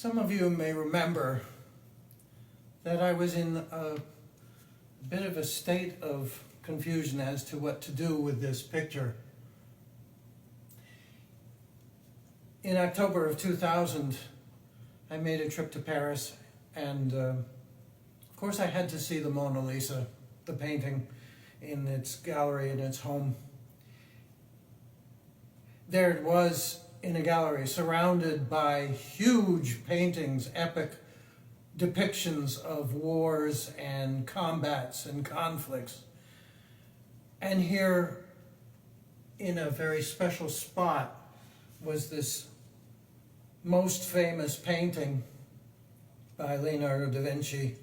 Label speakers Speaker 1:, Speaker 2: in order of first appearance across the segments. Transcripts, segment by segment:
Speaker 1: Some of you may remember that I was in a bit of a state of confusion as to what to do with this picture. In October of 2000, I made a trip to Paris, and of course I had to see the Mona Lisa, the painting, in its gallery, in its home. There it was in a gallery, surrounded by huge paintings, epic depictions of wars and combats and conflicts. And here, in a very special spot, was this most famous painting by Leonardo da Vinci.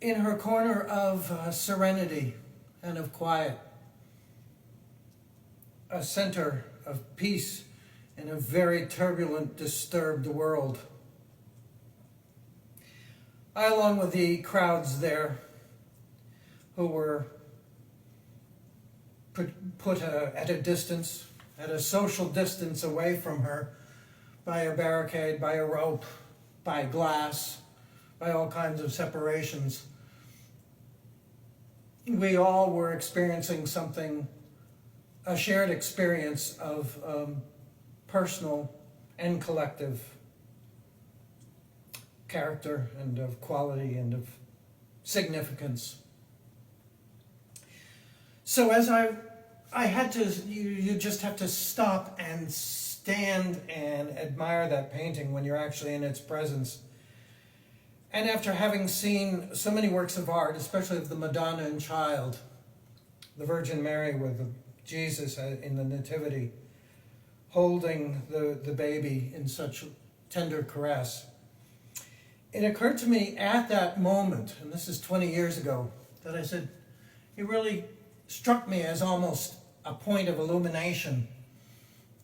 Speaker 1: In her corner of serenity and of quiet, a center of peace in a very turbulent, disturbed world. I, along with the crowds there, who were put at a distance, at a social distance away from her, by a barricade, by a rope, by glass, by all kinds of separations. We all were experiencing something, a shared experience of personal and collective character and of quality and of significance. So as I had to, you just have to stop and stand and admire that painting when you're actually in its presence. And after having seen so many works of art, especially of the Madonna and Child, the Virgin Mary with Jesus in the Nativity, holding the baby in such tender caress, it occurred to me at that moment, and this is 20 years ago, that I said, it really struck me as almost a point of illumination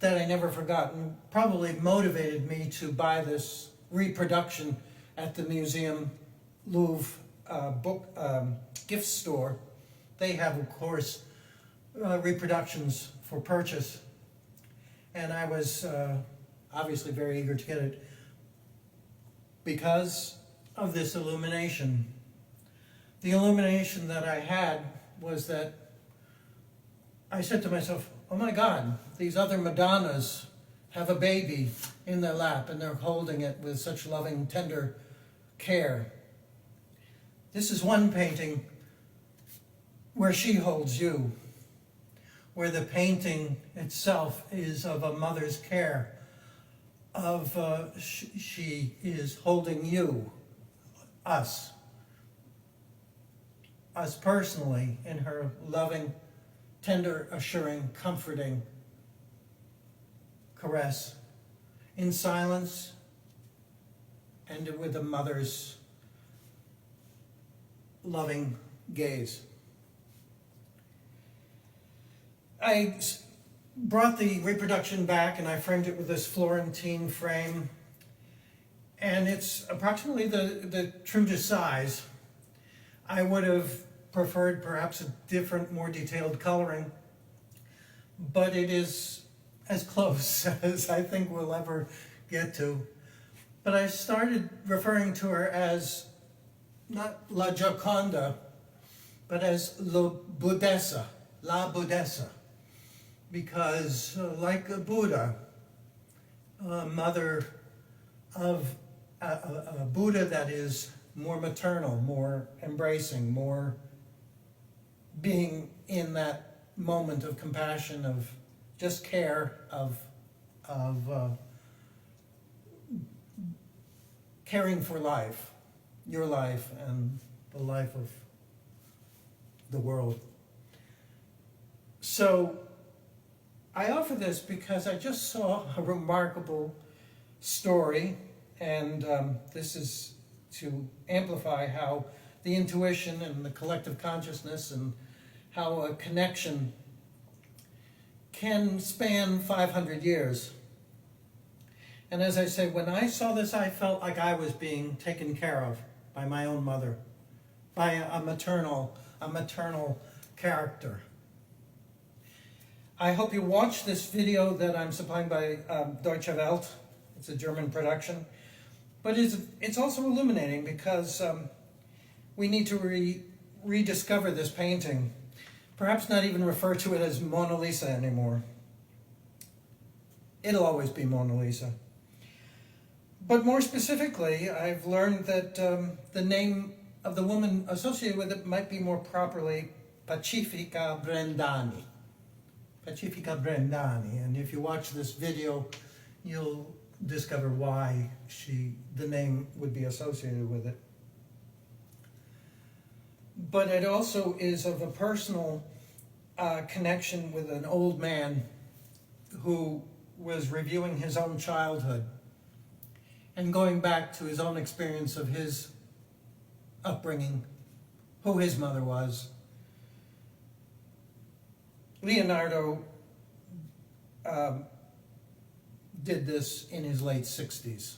Speaker 1: that I never forgot, and probably motivated me to buy this reproduction at the Museum Louvre gift store. They have, of course, reproductions for purchase, and I was obviously very eager to get it because of this illumination. The illumination that I had was that I said to myself, oh my God, these other Madonnas have a baby in their lap and they're holding it with such loving, tender care. This is one painting where she holds you, where the painting itself is of a mother's care, of she is holding you, us personally, in her loving, tender, assuring, comforting caress, in silence and with a mother's loving gaze. I brought the reproduction back and I framed it with this Florentine frame, and it's approximately the true to size. I would have preferred perhaps a different, more detailed coloring, but it is as close as I think we'll ever get to. But I started referring to her as not La Gioconda, but as La Buddhessa, because like a Buddha, a mother of a Buddha that is more maternal, more embracing, more being in that moment of compassion, of just care, of caring for life, your life and the life of the world. So I offer this because I just saw a remarkable story, and this is to amplify how the intuition and the collective consciousness and how a connection can span 500 years. And as I say, when I saw this, I felt like I was being taken care of by my own mother, by a maternal character. I hope you watch this video that I'm supplying by Deutsche Welt. It's a German production. But it's also illuminating because we need to rediscover this painting. Perhaps not even refer to it as Mona Lisa anymore. It'll always be Mona Lisa. But more specifically, I've learned that the name of the woman associated with it might be more properly Pacifica Brendani. Pacifica Brendani. And if you watch this video, you'll discover why the name would be associated with it. But it also is of a personal connection with an old man who was reviewing his own childhood and going back to his own experience of his upbringing, who his mother was. Leonardo did this in his late 60s,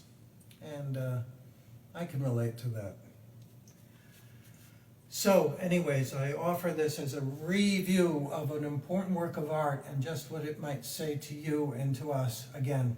Speaker 1: and I can relate to that. So, anyways, I offer this as a review of an important work of art and just what it might say to you and to us again.